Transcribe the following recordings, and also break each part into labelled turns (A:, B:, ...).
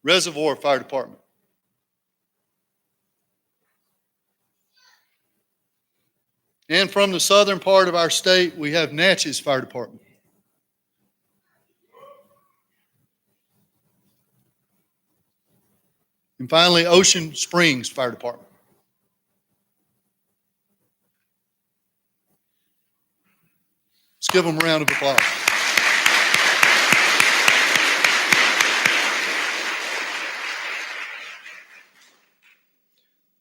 A: Reservoir Fire Department. And from the southern part of our state, we have Natchez Fire Department. And finally, Ocean Springs Fire Department. Let's give them a round of applause.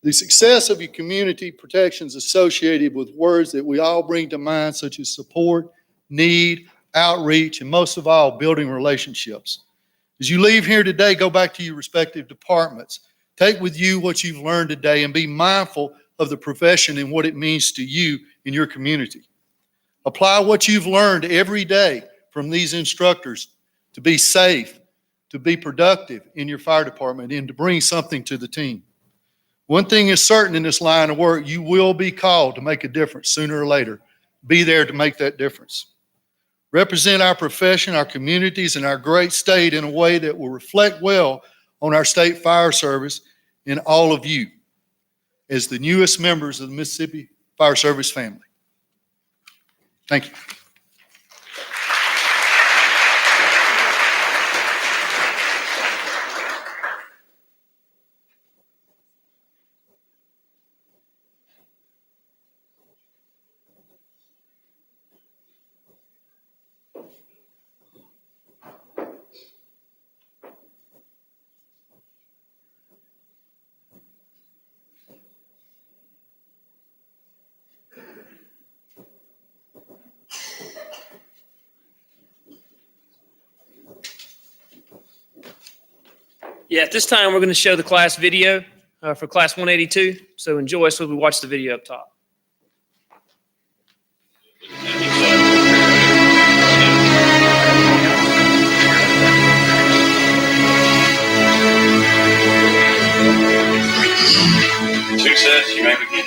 A: The success of your community protections associated with words that we all bring to mind, such as support, need, outreach, and most of all, building relationships. As you leave here today, go back to your respective departments. Take with you what you've learned today and be mindful of the profession and what it means to you in your community. Apply what you've learned every day from these instructors to be safe, to be productive in your fire department, and to bring something to the team. One thing is certain in this line of work, you will be called to make a difference sooner or later. Be there to make that difference. Represent our profession, our communities, and our great state in a way that will reflect well on our state fire service and all of you as the newest members of the Mississippi Fire Service family. Thank you.
B: Yeah, at this time, we're going to show the class video for class 182. So enjoy as we watch the video up top.
C: Success, you may begin.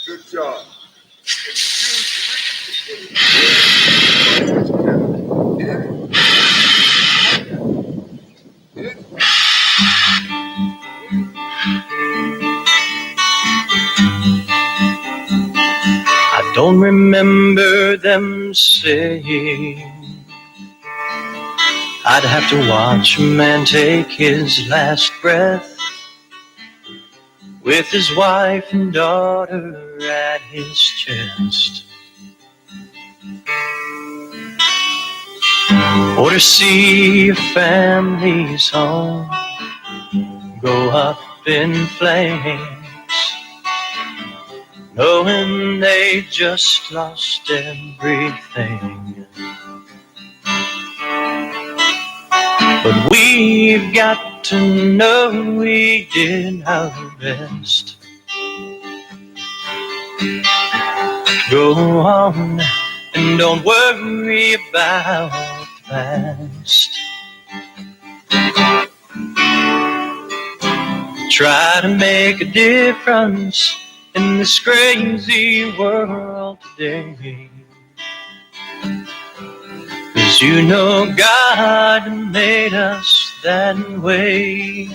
D: Good job.
E: I don't remember them saying I'd have to watch a man take his last breath with his wife and daughter at his chest, or to see a family's home go up in flames, knowing they just lost everything. But we've got to know we did our best. Go on and don't worry about the past. Try to make a difference in this crazy world today. 'Cause you know God made us that way.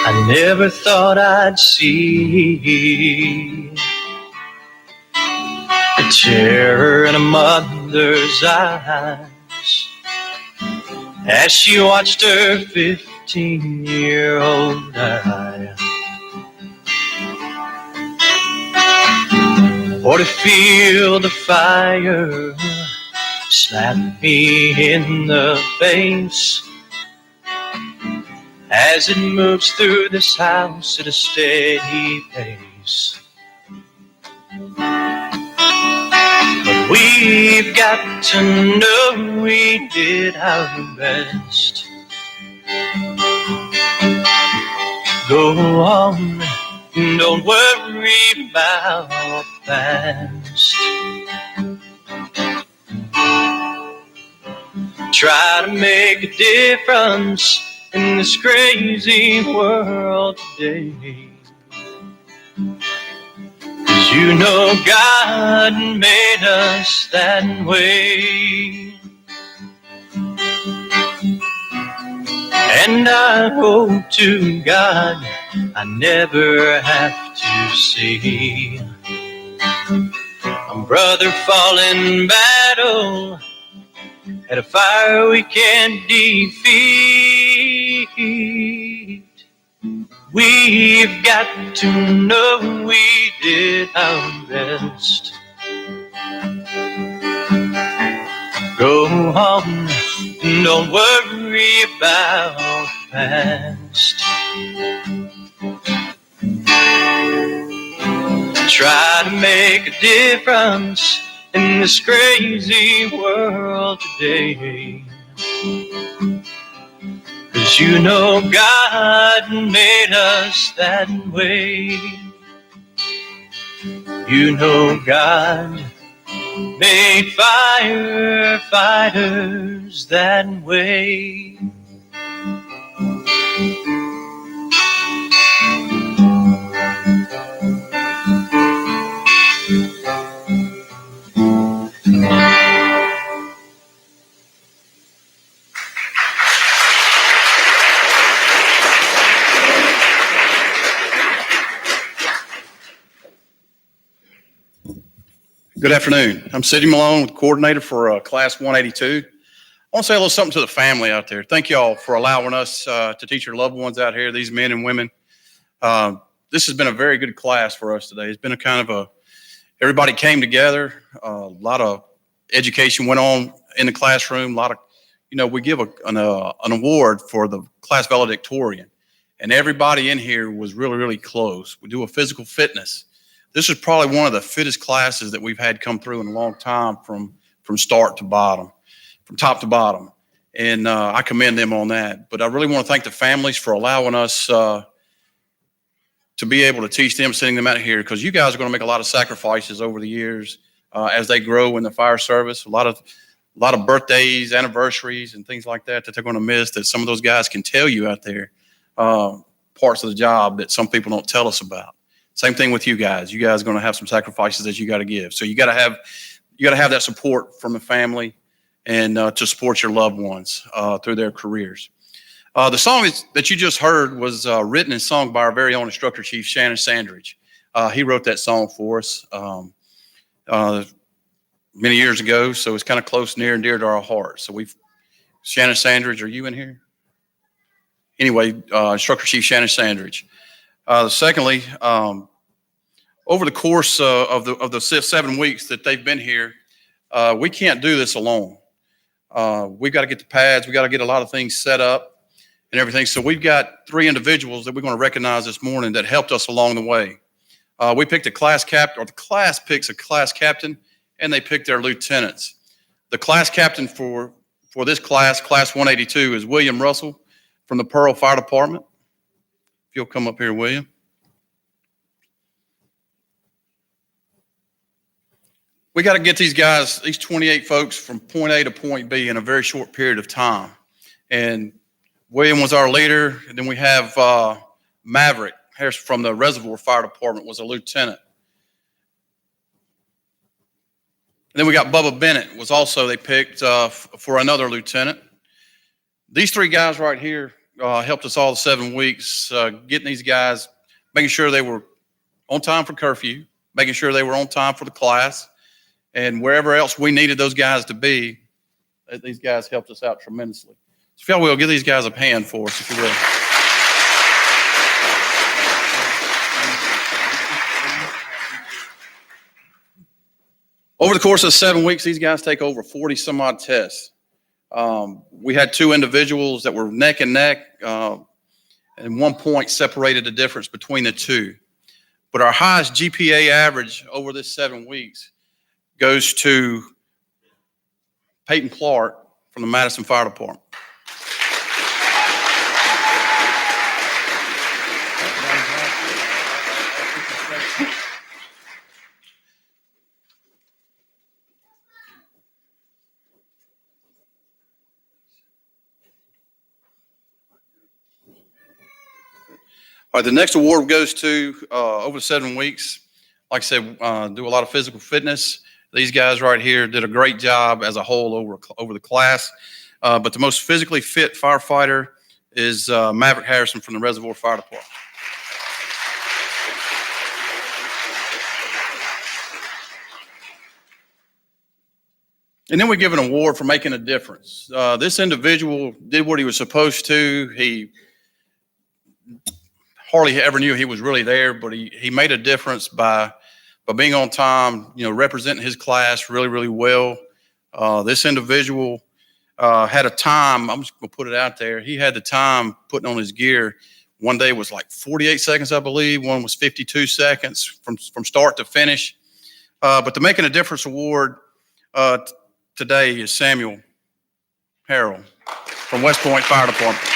E: I never thought I'd see the terror in a mother's eyes as she watched her 15-year-old die. Or to feel the fire slap me in the face as it moves through this house at a steady pace. But we've got to know we did our best. Go on, don't worry about the past. Try to make a difference in this crazy world today. 'Cause you know God made us that way. And I hope to God I never have to see a brother fall in battle at a fire we can't defeat. We've got to know we did our best. Go on, don't worry about the past. Try to make a difference in this crazy world today. 'Cause you know God made us that way. You know God made firefighters that way.
F: Good afternoon. I'm Sidney Malone, coordinator for Class 182. I want to say a little something to the family out there. Thank you all for allowing us to teach your loved ones out here, these men and women. this has been a very good class for us today. It's been a kind of everybody came together. A lot of education went on in the classroom. A lot of, we give an award for the class valedictorian, and everybody in here was really, really close. We do a physical fitness. This is probably one of the fittest classes that we've had come through in a long time from start to bottom, from top to bottom. And I commend them on that. But I really want to thank the families for allowing us to be able to teach them, sending them out here, because you guys are going to make a lot of sacrifices over the years as they grow in the fire service. A lot of birthdays, anniversaries, and things like that they're going to miss, that some of those guys can tell you out there, parts of the job that some people don't tell us about. Same thing with you guys. You guys are going to have some sacrifices that you got to give. So you got to have that support from the family and to support your loved ones through their careers. The song that you just heard was written and sung by our very own instructor chief, Shannon Sandridge. He wrote that song for us many years ago, so it's kind of close, near and dear to our hearts. So Shannon Sandridge, are you in here? Anyway, instructor chief Shannon Sandridge. Secondly, over the course of the 7 weeks that they've been here, we can't do this alone. We've got to get the pads. We got to get a lot of things set up and everything. So we've got 3 individuals that we're going to recognize this morning that helped us along the way. We picked a class captain, or the class picks a class captain, and they pick their lieutenants. The class captain for this class 182, is William Russell from the Pearl Fire Department. If you'll come up here, William. We got to get these 28 folks from point A to point B in a very short period of time. And William was our leader. And then we have Maverick Harris from the Reservoir Fire Department, was a lieutenant. And then we got Bubba Bennett, they picked for another lieutenant. These 3 guys right here helped us all the 7 weeks, getting these guys, making sure they were on time for curfew, making sure they were on time for the class, and wherever else we needed those guys to be, these guys helped us out tremendously. So if y'all will, give these guys a hand for us, if you will. Over the course of 7 weeks, these guys take over 40 some odd tests. We had 2 individuals that were neck and neck, and 1 point separated the difference between the 2. But our highest GPA average over this 7 weeks goes to Peyton Clark from the Madison Fire Department. All right, the next award goes to over 7 weeks. Like I said, do a lot of physical fitness. These guys right here did a great job as a whole over the class. But the most physically fit firefighter is Maverick Harrison from the Reservoir Fire Department. And then we give an award for making a difference. This individual did what he was supposed to. He hardly ever knew he was really there, but he made a difference by being on time, representing his class really, really well. This individual had a time, I'm just going to put it out there, he had the time putting on his gear. One day was like 48 seconds, I believe. One was 52 seconds from start to finish. But the Making a Difference Award today is Samuel Harrell from West Point Fire Department.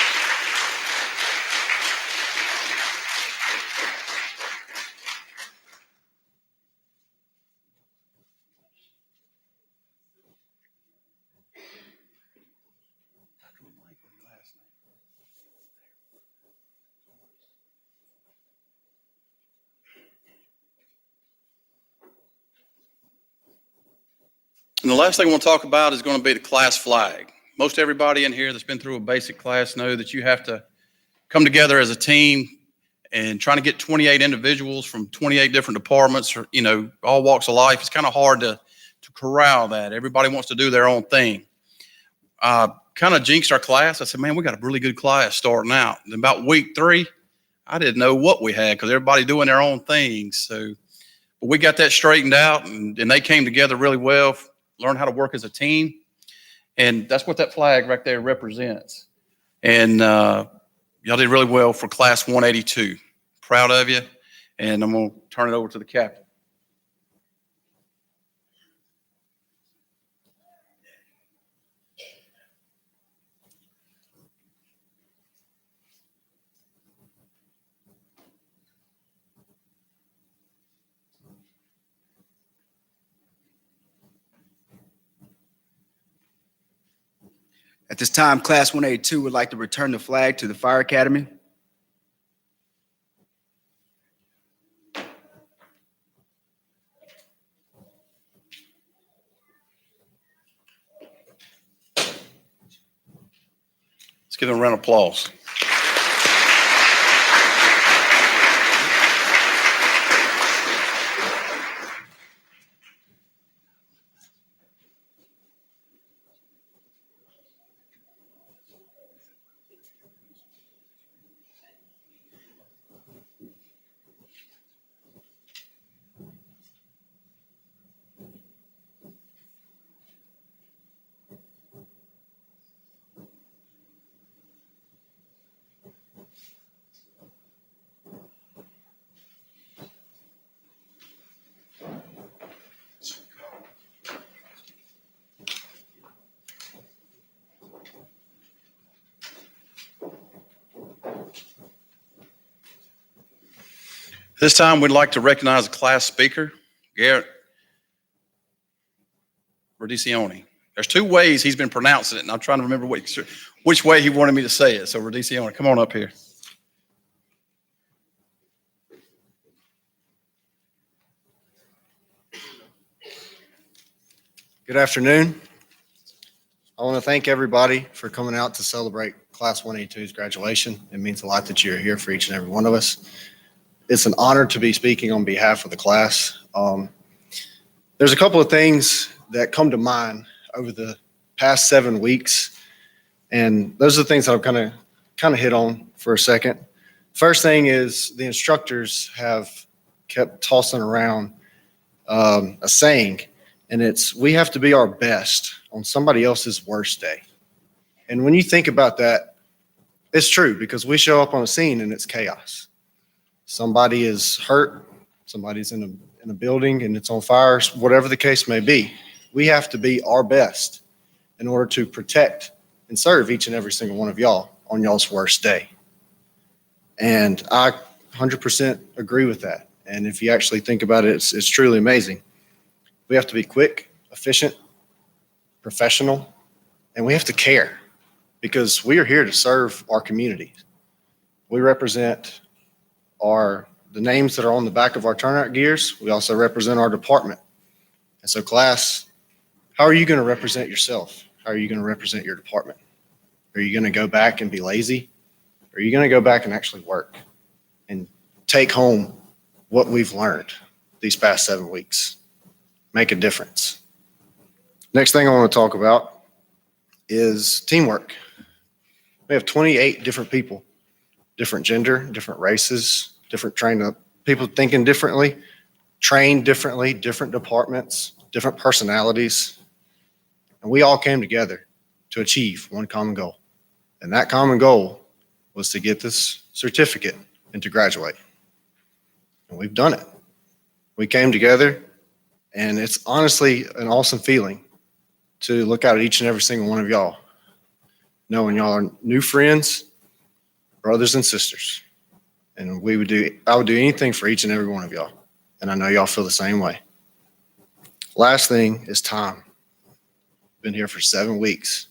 F: And the last thing I want to talk about is going to be the class flag. Most everybody in here that's been through a basic class know that you have to come together as a team, and trying to get 28 individuals from 28 different departments, or, all walks of life. It's kind of hard to corral that. Everybody wants to do their own thing. Kind of jinxed our class. I said, man, we got a really good class starting out. And about week 3, I didn't know what we had because everybody doing their own things. So, but we got that straightened out, and they came together really well, learned how to work as a team. And that's what that flag right there represents. And y'all did really well for class 182. Proud of you. And I'm going to turn it over to the captain.
D: At this time, Class 182 would like to return the flag to the Fire Academy.
F: Let's give them a round of applause. This time, we'd like to recognize a class speaker, Garrett Rodicioni. There's two ways he's been pronouncing it, and I'm trying to remember which way he wanted me to say it. So, Rodicioni, come on up here.
G: Good afternoon. I want to thank everybody for coming out to celebrate Class 182's graduation. It means a lot that you're here for each and every one of us. It's an honor to be speaking on behalf of the class. There's a couple of things that come to mind over the past 7 weeks, and those are the things that I've kind of hit on for a second. First thing is the instructors have kept tossing around a saying, and it's, we have to be our best on somebody else's worst day. And when you think about that, it's true, because we show up on a scene and it's chaos. Somebody is hurt, somebody's in a building and it's on fire, whatever the case may be. We have to be our best in order to protect and serve each and every single one of y'all on y'all's worst day. And I 100% agree with that. And if you actually think about it, it's truly amazing. We have to be quick, efficient, professional, and we have to care, because we are here to serve our community. We represent the names that are on the back of our turnout gears. We also represent our department. And so, class, how are you going to represent yourself? How are you going to represent your department? Are you going to go back and be lazy? Or are you going to go back and actually work and take home what we've learned these past 7 weeks? Make a difference. Next thing I want to talk about is teamwork. We have 28 different people, different gender, different races, different people thinking differently, trained differently, different departments, different personalities. And we all came together to achieve one common goal. And that common goal was to get this certificate and to graduate. And we've done it. We came together, and it's honestly an awesome feeling to look out at each and every single one of y'all, knowing y'all are new friends, brothers and sisters. And I would do anything for each and every one of y'all. And I know y'all feel the same way. Last thing is time. Been here for 7 weeks.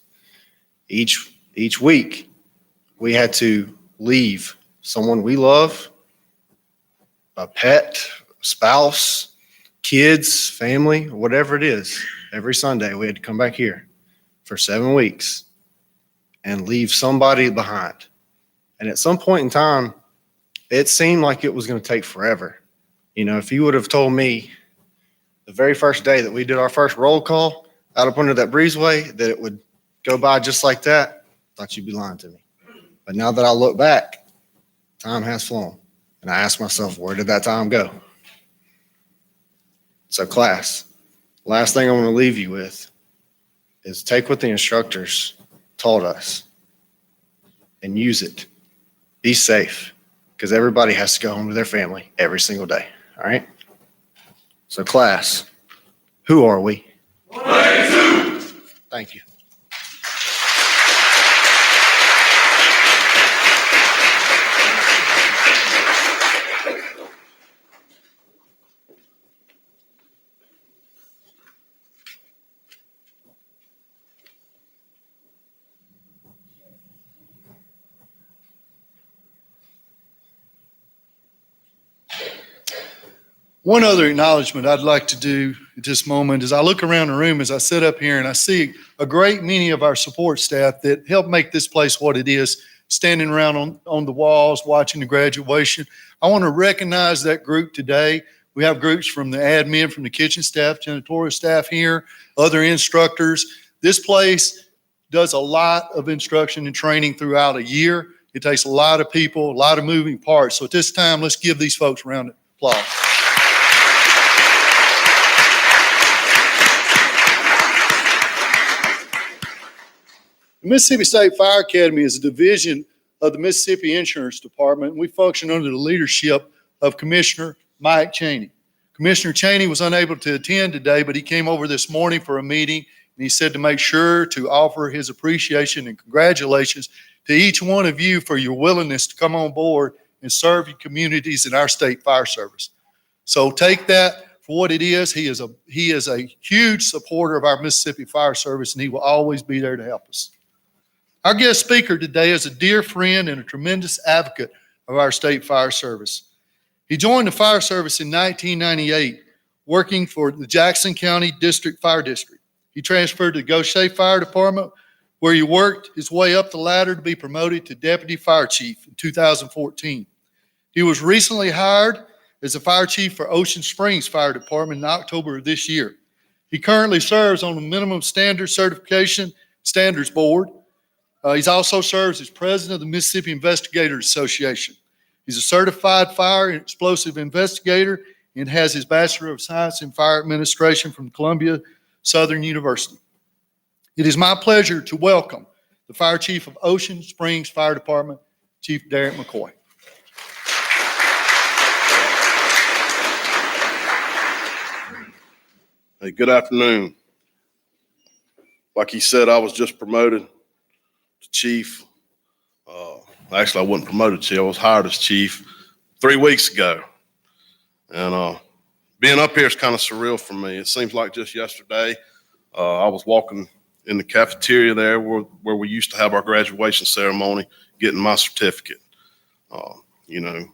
G: Each week, we had to leave someone we love, a pet, spouse, kids, family, whatever it is. Every Sunday, we had to come back here for 7 weeks and leave somebody behind. And at some point in time, it seemed like it was going to take forever. You know, if you would have told me the very first day that we did our first roll call out up under that breezeway that it would go by just like that, I thought you'd be lying to me. But now that I look back, time has flown. And I ask myself, where did that time go? So class, last thing I want to leave you with is take what the instructors taught us and use it. Be safe, because everybody has to go home to their family every single day. All right? So class, who are we? Thank you.
A: One other acknowledgement I'd like to do at this moment is I look around the room as I sit up here and I see a great many of our support staff that help make this place what it is, standing around on the walls, watching the graduation. I want to recognize that group today. We have groups from the admin, from the kitchen staff, janitorial staff here, other instructors. This place does a lot of instruction and training throughout a year. It takes a lot of people, a lot of moving parts. So at this time, let's give these folks a round of applause. The Mississippi State Fire Academy is a division of the Mississippi Insurance Department, and we function under the leadership of Commissioner Mike Cheney. Commissioner Cheney was unable to attend today, but he came over this morning for a meeting, and he said to make sure to offer his appreciation and congratulations to each one of you for your willingness to come on board and serve your communities in our state fire service. So take that for what it is. He is a huge supporter of our Mississippi Fire Service, and he will always be there to help us. Our guest speaker today is a dear friend and a tremendous advocate of our state fire service. He joined the fire service in 1998, working for the Jackson County District Fire District. He transferred to the Goshen Fire Department, where he worked his way up the ladder to be promoted to Deputy Fire Chief in 2014. He was recently hired as a fire chief for Ocean Springs Fire Department in October of this year. He currently serves on the Minimum Standard Certification Standards Board. He's also serves as president of the Mississippi Investigators Association. He's a certified fire and explosive investigator and has his Bachelor of Science in Fire Administration from Columbia Southern University. It is my pleasure to welcome the Fire Chief of Ocean Springs Fire Department, Chief Derek McCoy.
H: Hey, good afternoon. Like he said, I was just promoted to chief. Actually, I wasn't promoted to chief. I was hired as chief 3 weeks ago. And being up here is kind of surreal for me. It seems like just yesterday, I was walking in the cafeteria there where we used to have our graduation ceremony, getting my certificate. You know,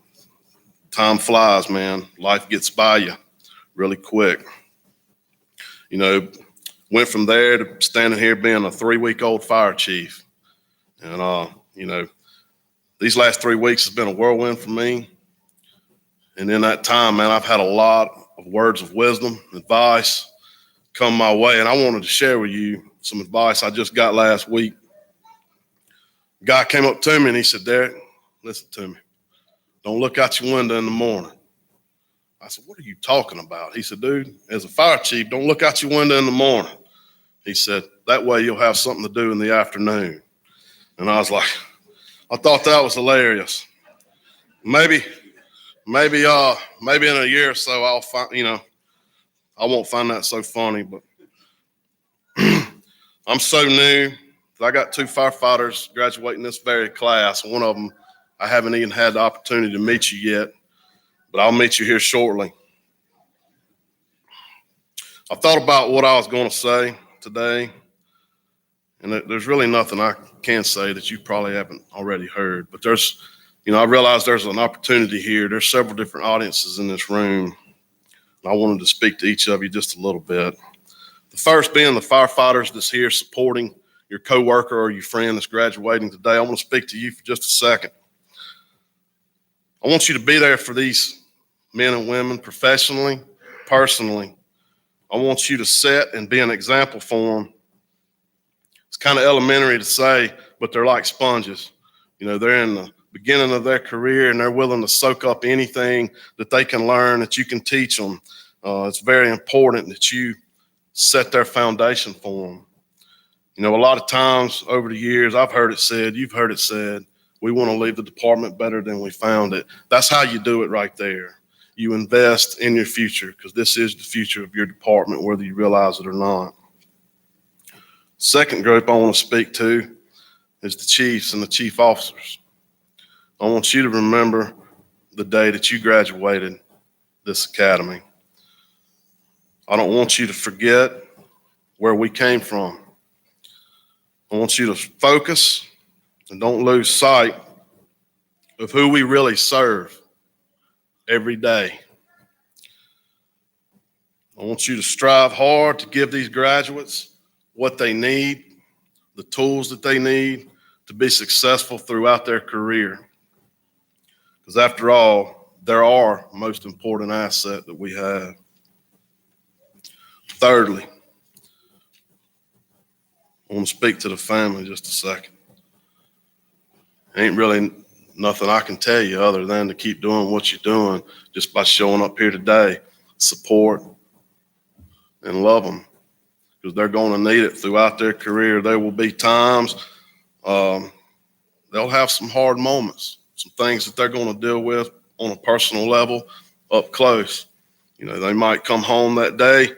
H: time flies, man. Life gets by you really quick. You know, went from there to standing here being a 3-week-old fire chief. And, you know, these last 3 weeks has been a whirlwind for me. And in that time, man, I've had a lot of words of wisdom, advice come my way. And I wanted to share with you some advice I just got last week. A guy came up to me and he said, Derek, listen to me. Don't look out your window in the morning. I said, what are you talking about? He said, dude, as a fire chief, don't look out your window in the morning. He said, that way you'll have something to do in the afternoon. And I was like, I thought that was hilarious. Maybe in a year or so I'll find, you know, I won't find that so funny, but I'm so new. I got 2 firefighters graduating this very class. One of them, I haven't even had the opportunity to meet you yet, but I'll meet you here shortly. I thought about what I was going to say today, and there's really nothing I can say that you probably haven't already heard, but there's, you know, I realize there's an opportunity here. There's several different audiences in this room, and I wanted to speak to each of you just a little bit. The first being the firefighters that's here supporting your coworker or your friend that's graduating today. I want to speak to you for just a second. I want you to be there for these men and women professionally, personally. I want you to set and be an example for them. It's kind of elementary to say, but they're like sponges. You know, they're in the beginning of their career, and they're willing to soak up anything that they can learn, that you can teach them. It's very important that you set their foundation for them. You know, a lot of times over the years, I've heard it said, you've heard it said, we want to leave the department better than we found it. That's how you do it right there. You invest in your future, because this is the future of your department, whether you realize it or not. Second group I want to speak to is the chiefs and the chief officers. I want you to remember the day that you graduated this academy. I don't want you to forget where we came from. I want you to focus and don't lose sight of who we really serve every day. I want you to strive hard to give these graduates what they need, the tools that they need to be successful throughout their career. Because after all, they're our most important asset that we have. Thirdly, I want to speak to the family just a second. Ain't really nothing I can tell you other than to keep doing what you're doing just by showing up here today. Support and love them, because they're going to need it throughout their career. There will be times they'll have some hard moments, some things that they're going to deal with on a personal level up close. You know, they might come home that day,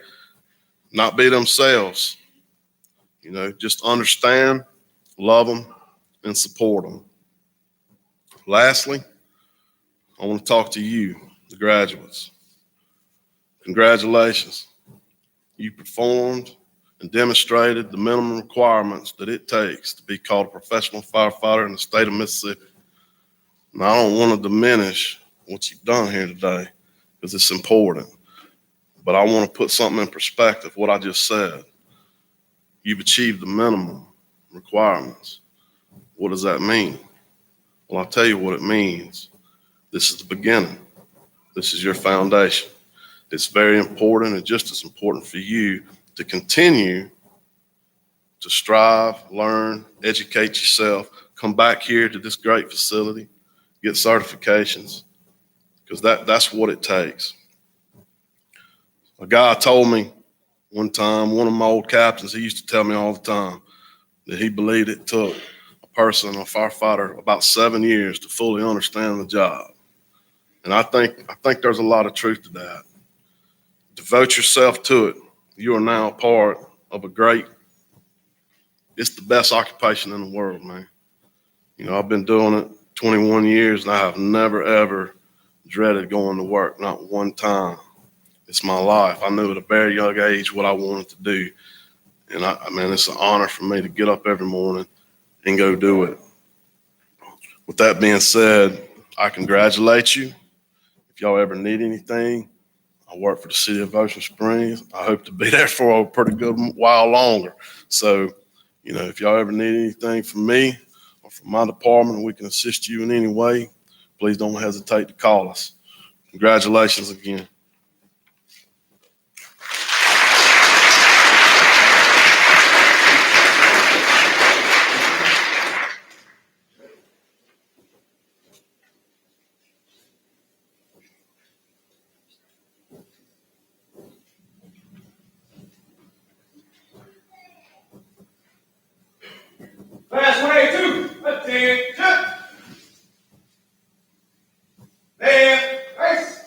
H: not be themselves. You know, just understand, love them, and support them. Lastly, I want to talk to you, the graduates. Congratulations. You performed and demonstrated the minimum requirements that it takes to be called a professional firefighter in the state of Mississippi. And I don't want to diminish what you've done here today, because it's important. But I want to put something in perspective, what I just said. You've achieved the minimum requirements. What does that mean? Well, I'll tell you what it means. This is the beginning. This is your foundation. It's very important, and just as important for you to continue to strive, learn, educate yourself, come back here to this great facility, get certifications, because that's what it takes. A guy told me one time, one of my old captains, he used to tell me all the time that he believed it took a person, a firefighter, about 7 years to fully understand the job. And I think there's a lot of truth to that. Devote yourself to it. You are now a part of it's the best occupation in the world, man. You know, I've been doing it 21 years, and I have never, ever dreaded going to work, not one time. It's my life. I knew at a very young age what I wanted to do. And I mean, it's an honor for me to get up every morning and go do it. With that being said, I congratulate you. If y'all ever need anything, I work for the city of Ocean Springs. I hope to be there for a pretty good while longer. So, you know, if y'all ever need anything from me or from my department, we can assist you in any way, please don't hesitate to call us. Congratulations again.
C: Class 182, attention. Left, race.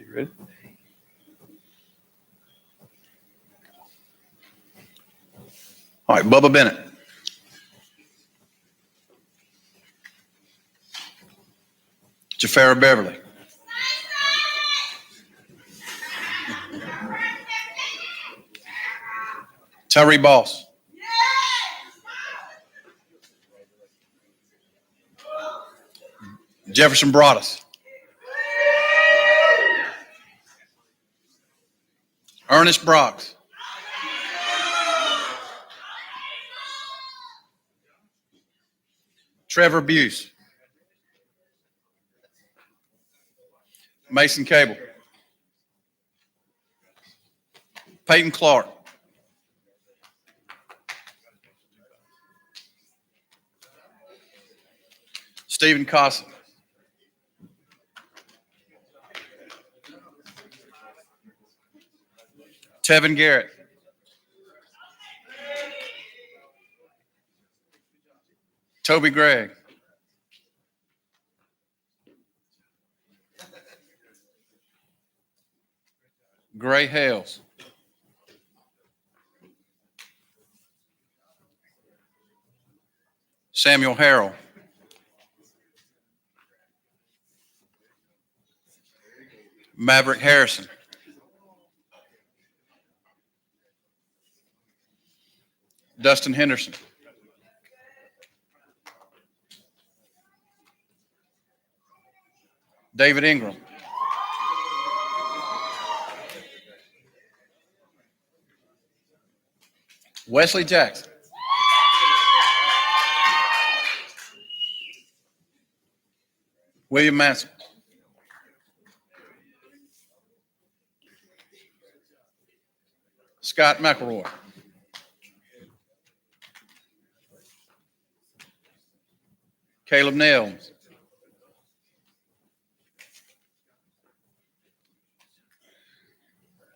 B: You ready?
F: All right, Bubba Bennett. Jafara Beverly. Tyree Boss. Jefferson Broadus. Ernest Broggs. Trevor Buse. Mason Cable. Peyton Clark. Stephen Cosson. Tevin Garrett. Toby Gregg. Gray Hales. Samuel Harrell. Maverick Harrison. Dustin Henderson. David Ingram. Wesley Jackson. William Mansell. Scott McElroy. Caleb Nelms.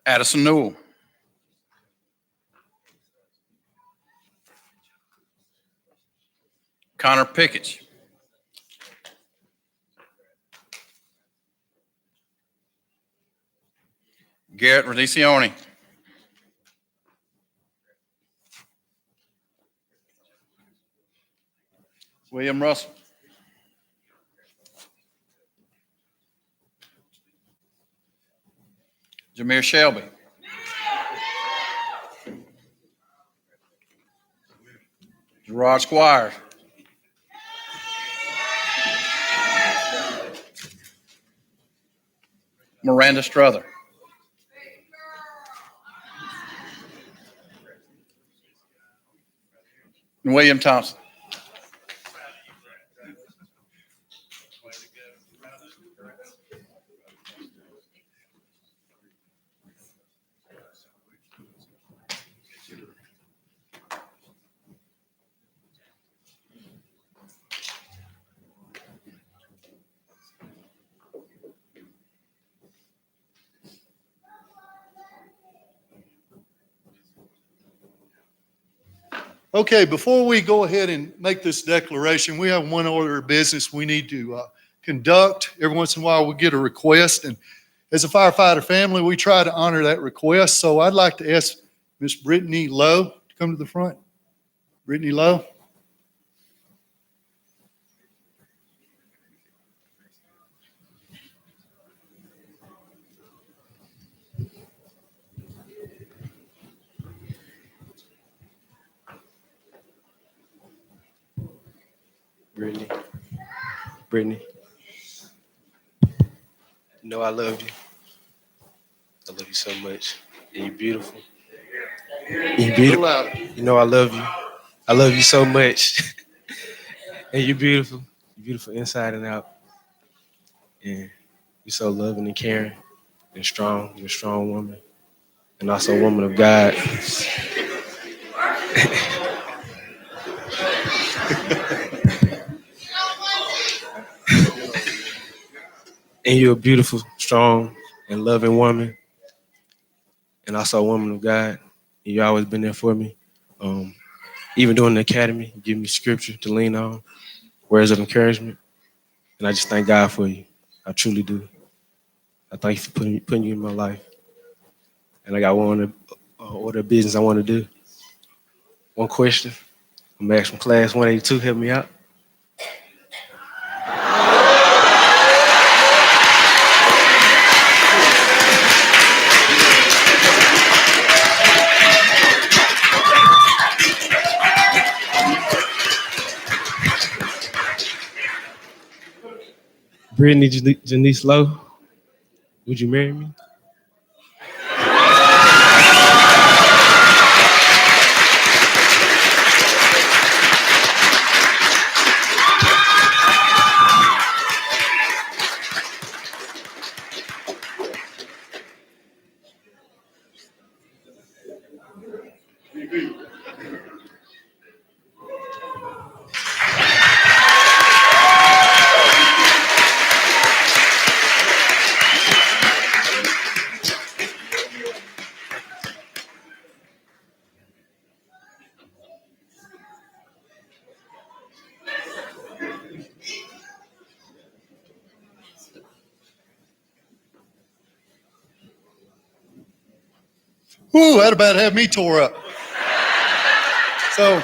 F: Addison Newell. Connor Pickett. Garrett Rodicioni. William Russell. Jameer Shelby. Gerard Squires. Miranda Strother. And William Thompson.
A: Okay, before we go ahead and make this declaration, we have one order of business we need to conduct. Every once in a while, we get a request, and as a firefighter family, we try to honor that request. So I'd like to ask Miss Brittany Lowe to come to the front. Brittany Lowe.
I: Brittany, you know I love you. I love you so much. And you're beautiful. You're beautiful. You know I love you. I love you so much. And you're beautiful. You're beautiful inside and out. And you're so loving and caring and strong. You're a strong woman. And also a woman of God. And you're a beautiful, strong, and loving woman. And also a woman of God. And you've always been there for me. Even during the academy, you give me scripture to lean on, words of encouragement. And I just thank God for you. I truly do. I thank you for putting you in my life. And I got one order of business I want to do. One question. I'm asking from class 182, help me out. Brittany Janice Lowe, would you marry me?
A: Whew, that about had me tore up. So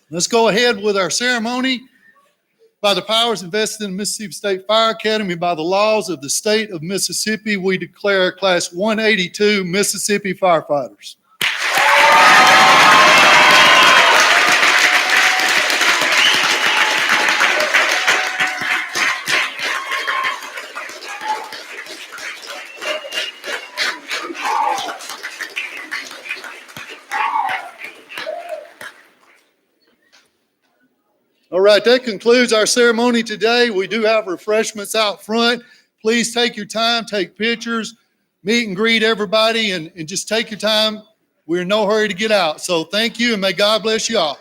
A: let's go ahead with our ceremony. By the powers invested in the Mississippi State Fire Academy, by the laws of the state of Mississippi, we declare Class 182 Mississippi firefighters. All right, that concludes our ceremony today. We do have refreshments out front. Please take your time, take pictures, meet and greet everybody, and just take your time. We're in no hurry to get out. So thank you, and may God bless you all.